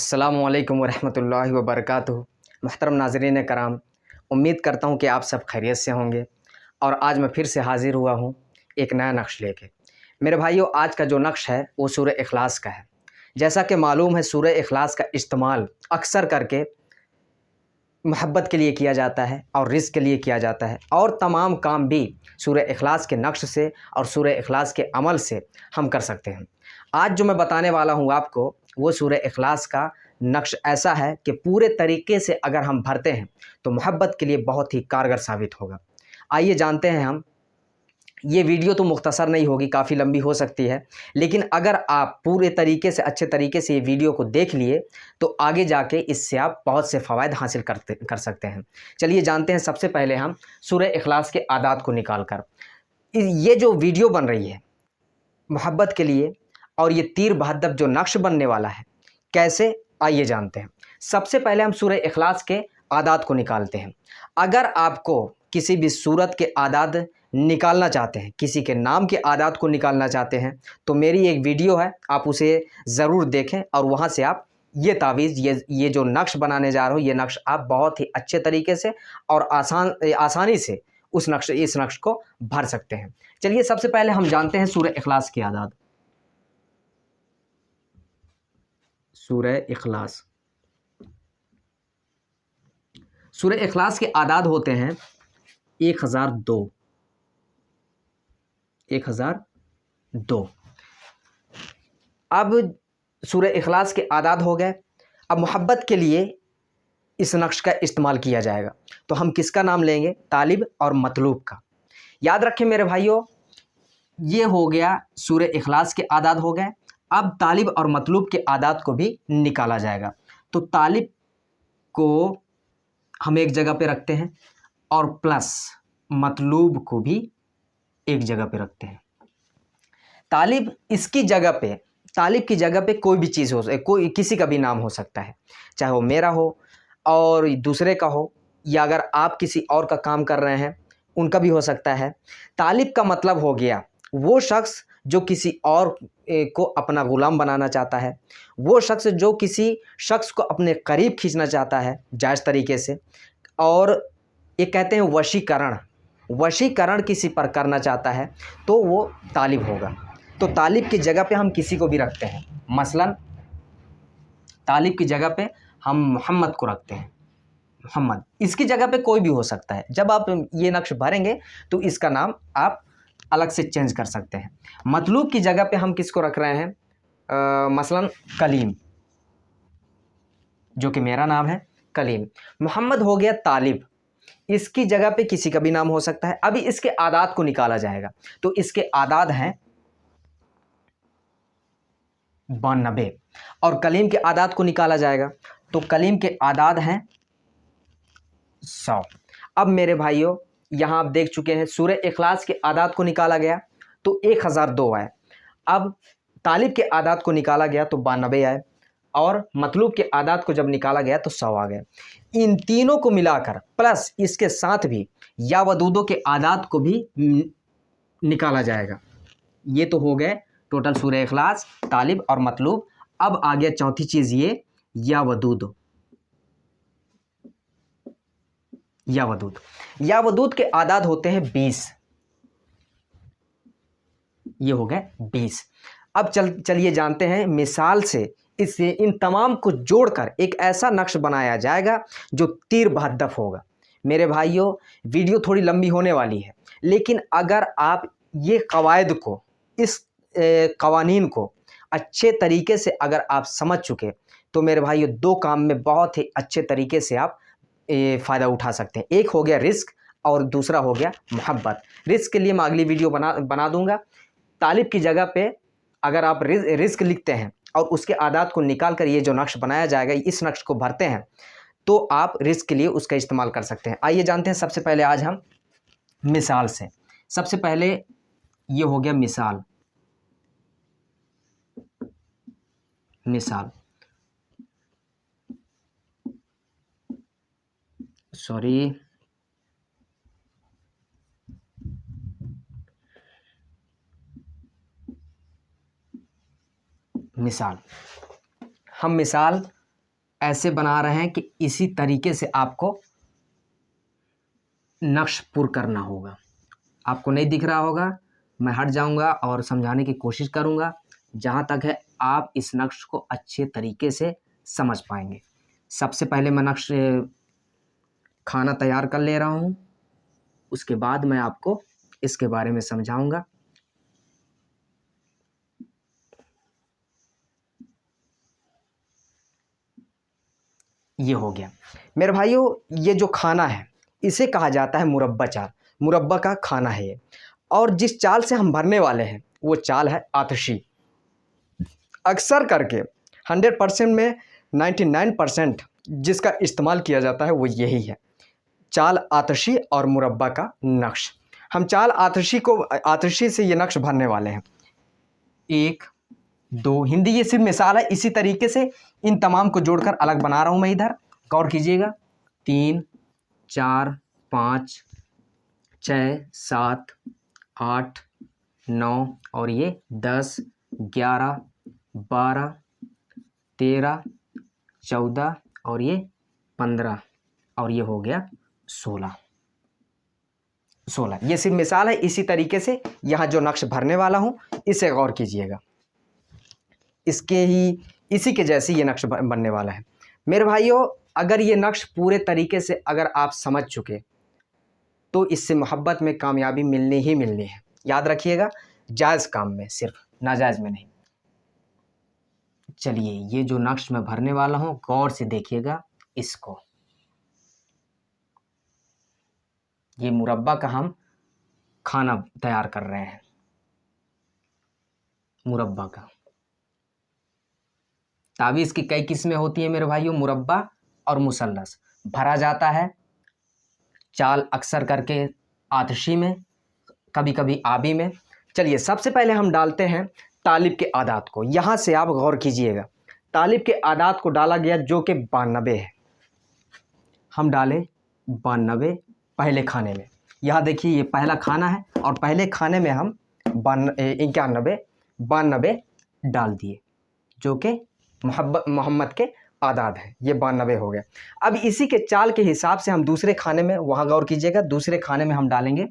अस्सलामुअलैकुम वरहमतुल्लाहि वबरकातुहू। मुहतरम नाज़रीन कराम, उम्मीद करता हूँ कि आप सब खैरियत से होंगे और आज मैं फिर से हाज़िर हुआ हूँ एक नया नक्श लेके। मेरे भाइयों, आज का जो नक्श है वो सूरह इखलास का है। जैसा कि मालूम है, सूरह इखलास का इस्तेमाल अक्सर करके मोहब्बत के लिए किया जाता है और रिज़्क़ के लिए किया जाता है, और तमाम काम भी सूरह इखलास के नक्श से और सूरह इखलास के अमल से हम कर सकते हैं। आज जो मैं बताने वाला हूँ आपको, वो सूरह इखलास का नक्श ऐसा है कि पूरे तरीके से अगर हम भरते हैं तो मोहब्बत के लिए बहुत ही कारगर साबित होगा। आइए जानते हैं हम। ये वीडियो तो मुख्तसर नहीं होगी, काफ़ी लंबी हो सकती है, लेकिन अगर आप पूरे तरीके से अच्छे तरीके से ये वीडियो को देख लिए तो आगे जाके इससे आप बहुत से फ़वाइद हासिल कर सकते हैं। चलिए जानते हैं। सबसे पहले हम सूरह इखलास के आदात को निकाल कर, ये जो वीडियो बन रही है मोहब्बत के लिए और ये तीर बहद्दफ जो नक्श बनने वाला है, कैसे, आइए जानते हैं। सबसे पहले हम सूरह इखलास के आदात को निकालते हैं। अगर आपको किसी भी सूरत के आदात निकालना चाहते हैं, किसी के नाम के आदात को निकालना चाहते हैं, तो मेरी एक वीडियो है, आप उसे ज़रूर देखें और वहाँ से आप ये तावीज़, ये जो नक्श बनाने जा रहा हूँ, ये नक्श आप बहुत ही अच्छे तरीके से और आसानी से इस नक्श को भर सकते हैं। चलिए सबसे पहले हम जानते हैं सूरह इखलास की आदात। सूरह इखलास, सूरह इखलास के आदाद होते हैं 1002। अब सूरह इखलास के आदाद हो गए। अब मोहब्बत के लिए इस नक्श का इस्तेमाल किया जाएगा, तो हम किसका नाम लेंगे? तालिब और मतलूब का। याद रखें मेरे भाइयों, ये हो गया सूरह इखलास के आदाद हो गए। अब तालिब और मतलूब के आदाद को भी निकाला जाएगा। तो तालिब को हम एक जगह पे रखते हैं और प्लस मतलूब को भी एक जगह पे रखते हैं। तालिब इसकी जगह पे, तालिब की जगह पे कोई भी चीज़ हो, कोई किसी का भी नाम हो सकता है, चाहे वो मेरा हो और दूसरे का हो, या अगर आप किसी और का काम कर रहे हैं उनका भी हो सकता है। तालिब का मतलब हो गया वो शख्स जो किसी और को अपना ग़ुलाम बनाना चाहता है, वो शख्स जो किसी शख्स को अपने करीब खींचना चाहता है जायज़ तरीके से, और ये कहते हैं वशीकरण, वशीकरण किसी पर करना चाहता है तो वो तालिब होगा। तो तालिब की जगह पे हम किसी को भी रखते हैं, मसलन तालिब की जगह पे हम मोहम्मद को रखते हैं, मोहम्मद। इसकी जगह पे कोई भी हो सकता है। जब आप ये नक्श भरेंगे तो इसका नाम आप अलग से चेंज कर सकते हैं। मतलूब की जगह पे हम किसको रख रहे हैं? मसलन कलीम, जो कि मेरा नाम है कलीम। मोहम्मद हो गया तालिब, इसकी जगह पे किसी का भी नाम हो सकता है। अभी इसके आदात को निकाला जाएगा, तो इसके आदात हैं 92 और कलीम के आदात को निकाला जाएगा, तो कलीम के आदात हैं 100। अब मेरे भाइयों, यहाँ आप देख चुके हैं सूरह इखलास के आदात को निकाला गया तो 1002 आए। अब तालिब के आदात को निकाला गया तो 92 आए, और मतलूब के आदात को जब निकाला गया तो 100 आ गए। इन तीनों को मिलाकर प्लस इसके साथ भी या वदूदों के आदात को भी निकाला जाएगा। ये तो हो गए टोटल सूरह इखलास, तालिब और मतलूब। अब आ गया चौथी चीज़, ये या वदूद। या वदूद, या वदूद के आदाद होते हैं 20। ये हो गए 20। अब चलिए जानते हैं मिसाल से इससे इन तमाम को जोड़कर एक ऐसा नक्श बनाया जाएगा जो तीर बहद्दफ होगा। मेरे भाइयों, वीडियो थोड़ी लंबी होने वाली है, लेकिन अगर आप ये कवायद को, इस कवानीन को अच्छे तरीके से अगर आप समझ चुके तो मेरे भाइयों दो काम में बहुत ही अच्छे तरीके से आप फ़ायदा उठा सकते हैं। एक हो गया रिस्क और दूसरा हो गया मोहब्बत। रिस्क के लिए मैं अगली वीडियो बना दूंगा। तालिब की जगह पे अगर आप रिस्क लिखते हैं और उसके आदात को निकाल कर ये जो नक्श बनाया जाएगा, इस नक्श को भरते हैं, तो आप रिस्क के लिए उसका इस्तेमाल कर सकते हैं। आइए जानते हैं। सबसे पहले आज हम मिसाल से, सबसे पहले ये हो गया मिसाल। सॉरी, मिसाल। हम मिसाल ऐसे बना रहे हैं कि इसी तरीके से आपको नक्श पुर करना होगा। आपको नहीं दिख रहा होगा, मैं हट जाऊंगा और समझाने की कोशिश करूंगा। जहां तक है आप इस नक्श को अच्छे तरीके से समझ पाएंगे। सबसे पहले मैं नक्श खाना तैयार कर ले रहा हूं, उसके बाद मैं आपको इसके बारे में समझाऊंगा। ये हो गया मेरे भाइयों। ये जो खाना है इसे कहा जाता है मुरब्बा चाल। मुरब्बा का खाना है ये। और जिस चाल से हम भरने वाले हैं वो चाल है आतिशी। अक्सर करके 100% में 99% जिसका इस्तेमाल किया जाता है वो यही है, चाल आतिशी और मुरब्बा का नक्श। हम चाल आतिशी से ये नक्श भरने वाले हैं। 1 2 हिंदी ये सिर्फ मिसाल है। इसी तरीके से इन तमाम को जोड़कर अलग बना रहा हूं मैं इधर, गौर कीजिएगा। 3 4 5 6 7 8 9 और ये 10 11 12 13 14 और ये 15 और ये हो गया 16। ये सिर्फ मिसाल है। इसी तरीके से यहाँ जो नक्श भरने वाला हूँ इसे गौर कीजिएगा। इसी के जैसे ये नक्श बनने वाला है मेरे भाइयों। अगर ये नक्श पूरे तरीके से अगर आप समझ चुके तो इससे मोहब्बत में कामयाबी मिलनी ही मिलनी है। याद रखिएगा, जायज़ काम में, सिर्फ नाजायज़ में नहीं। चलिए ये जो नक्श मैं भरने वाला हूँ गौर से देखिएगा इसको। ये मुरब्बा का हम खाना तैयार कर रहे हैं। मुरब्बा का तावीज़ की कई किस्में होती हैं मेरे भाइयों। मुरब्बा और मुसल्लस भरा जाता है चाल अक्सर करके आतिशी में, कभी कभी आबी में। चलिए सबसे पहले हम डालते हैं तालिब के आदात को। यहाँ से आप गौर कीजिएगा, तालिब के आदात को डाला गया जो कि 92 है। हम डाले 92 पहले खाने में। यहाँ देखिए ये पहला खाना है और पहले खाने में हम 92 डाल दिए जो कि मोहम्मद के आदाद है। ये 92 हो गया। अब इसी के चाल के हिसाब से हम दूसरे खाने में, वहाँ गौर कीजिएगा, दूसरे खाने में हम डालेंगे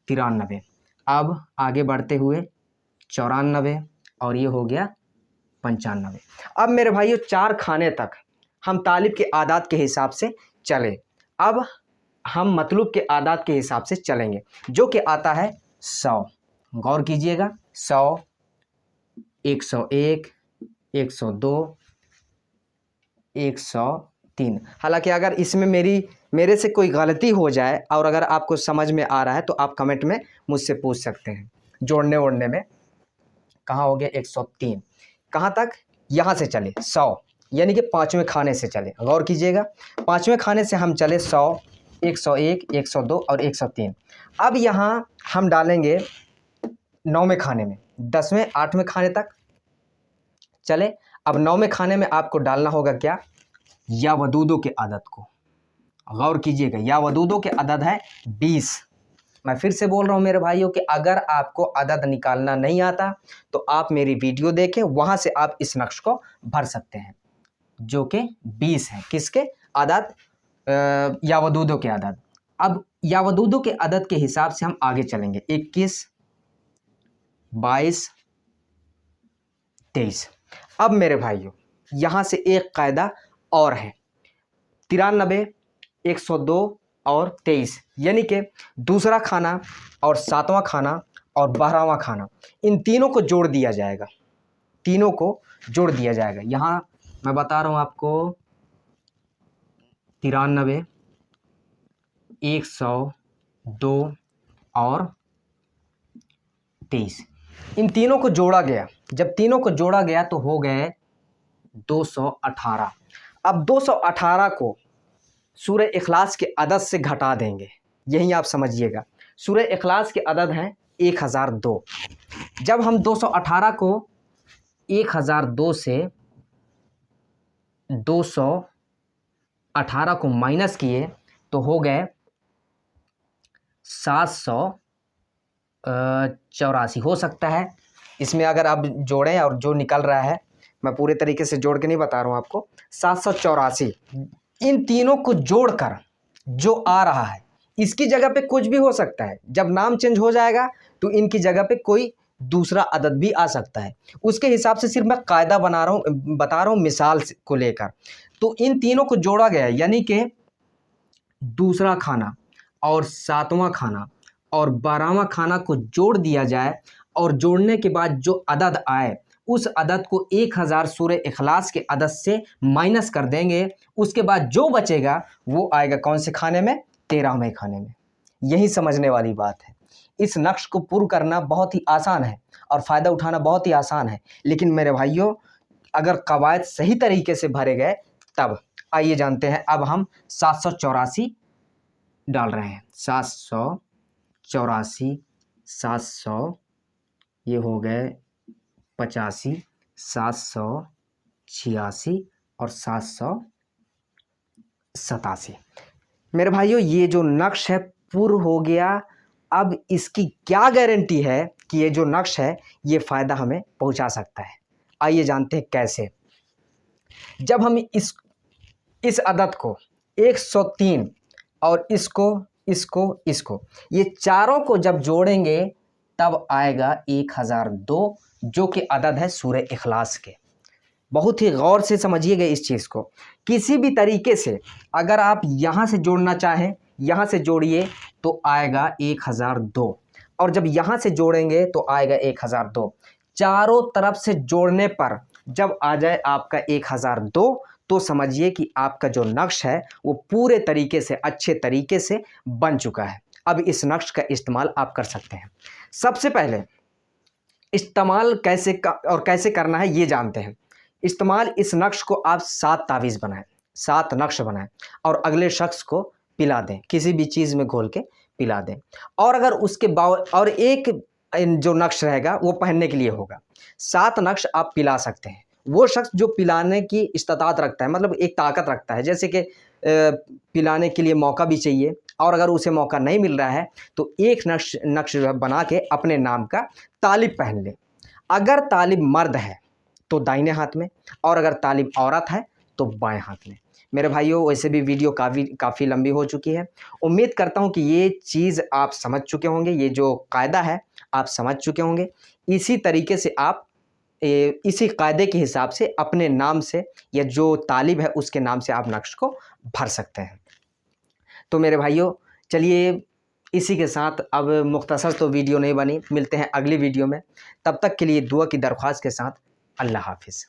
93। अब आगे बढ़ते हुए 94 और ये हो गया 95। अब मेरे भाइयों 4 खाने तक हम तालिब के आदात के हिसाब से चले। अब हम मतलूब के आदात के हिसाब से चलेंगे जो कि आता है 100। गौर कीजिएगा, 100 101 102 103। हालांकि अगर इसमें मेरे से कोई गलती हो जाए और अगर आपको समझ में आ रहा है तो आप कमेंट में मुझसे पूछ सकते हैं। जोड़ने ओड़ने में कहाँ हो गया 103, कहाँ तक, यहाँ से चले 100 यानी कि 5वें खाने से चले। गौर कीजिएगा, 5वें खाने से हम चले 100 101 102 और 103। अब यहाँ हम डालेंगे 9वें खाने में, 10वें 8वें खाने तक चले। अब 9वें खाने में आपको डालना होगा क्या, या वदूदों के अदद को। गौर कीजिएगा, या वदूदों के अदद है 20। मैं फिर से बोल रहा हूँ मेरे भाइयों कि अगर आपको अदद निकालना नहीं आता तो आप मेरी वीडियो देखें, वहाँ से आप इस नक्श को भर सकते हैं जो कि 20 है। किसके अदद, या वदूदों के अदद। अब या वदूदों के अदद के हिसाब से हम आगे चलेंगे। 21 22 23। अब मेरे भाइयों यहाँ से एक कायदा और है, 93 102 और 23, यानी कि दूसरा खाना और 7वां खाना और 12वां खाना, इन तीनों को जोड़ दिया जाएगा। तीनों को जोड़ दिया जाएगा। यहाँ मैं बता रहा हूँ आपको, 93 102 और 23, इन तीनों को जोड़ा गया। जब तीनों को जोड़ा गया तो हो गए 218। अब 218 को सूरह इखलास के अदद से घटा देंगे, यही आप समझिएगा। सूरह इखलास के अदद हैं 1002। जब हम 218 को 1002 से 218 को माइनस किए तो हो गए 784। हो सकता है इसमें अगर आप जोड़ें और जो निकल रहा है मैं पूरे तरीके से जोड़ के नहीं बता रहा हूँ आपको। 784 इन तीनों को जोड़कर जो आ रहा है, इसकी जगह पे कुछ भी हो सकता है। जब नाम चेंज हो जाएगा तो इनकी जगह पे कोई दूसरा अदद भी आ सकता है। उसके हिसाब से सिर्फ मैं कायदा बता रहा हूँ मिसाल को लेकर। तो इन तीनों को जोड़ा गया है, यानी कि दूसरा खाना और 7वां खाना और 12वां खाना को जोड़ दिया जाए और जोड़ने के बाद जो अदद आए उस अदद को 1000 सूरह इखलास के अदद से माइनस कर देंगे। उसके बाद जो बचेगा वो आएगा कौन से खाने में? 13वें खाने में। यही समझने वाली बात है। इस नक्श को पूर्ण करना बहुत ही आसान है और फ़ायदा उठाना बहुत ही आसान है। लेकिन मेरे भाइयों, अगर कवायद सही तरीके से भरे गए तब। आइए जानते हैं। अब हम 784 डाल रहे हैं। 784, 700, ये हो गए 85, 786 और 787। मेरे भाइयों, ये जो नक्श है पूर्ण हो गया। अब इसकी क्या गारंटी है कि ये जो नक्श है ये फ़ायदा हमें पहुंचा सकता है? आइए जानते हैं कैसे। जब हम इस अदद को 103 और इसको ये चारों को जब जोड़ेंगे तब आएगा 1002, जो कि अदद है सूरह इखलास के। बहुत ही गौर से समझिएगा इस चीज़ को। किसी भी तरीके से अगर आप यहाँ से जोड़ना चाहें, यहाँ से जोड़िए तो आएगा 1002, और जब यहाँ से जोड़ेंगे तो आएगा 1002। चारों तरफ से जोड़ने पर जब आ जाए आपका 1002 तो समझिए कि आपका जो नक्श है वो पूरे तरीके से अच्छे तरीके से बन चुका है। अब इस नक्श का इस्तेमाल आप कर सकते हैं। सबसे पहले इस्तेमाल कैसे करना है ये जानते हैं। इस्तेमाल, इस नक्श को आप 7 तावीज़ बनाएं, 7 नक्श बनाएं और अगले शख्स को पिला दें, किसी भी चीज़ में घोल के पिला दें। और अगर उसके और एक जो नक्श रहेगा वो पहनने के लिए होगा। 7 नक्श आप पिला सकते हैं। वो शख्स जो पिलाने की इस्तात रखता है, मतलब एक ताकत रखता है, जैसे कि पिलाने के लिए मौका भी चाहिए, और अगर उसे मौका नहीं मिल रहा है तो एक नक्श बना के अपने नाम का तालिब पहन ले। अगर तालिब मर्द है तो दाहिने हाथ में, और अगर तालिब औरत है तो बाएं हाथ में। मेरे भाइयों, वैसे भी वीडियो काफ़ी लंबी हो चुकी है। उम्मीद करता हूं कि ये चीज़ आप समझ चुके होंगे, ये जो कायदा है आप समझ चुके होंगे। इसी तरीके से आप इसी कायदे के हिसाब से अपने नाम से या जो तालिब है उसके नाम से आप नक्श को भर सकते हैं। तो मेरे भाइयों, चलिए इसी के साथ अब मुख्तसर तो वीडियो नहीं बनी, मिलते हैं अगली वीडियो में। तब तक के लिए दुआ की दरख्वास्त के साथ अल्लाह हाफिज़।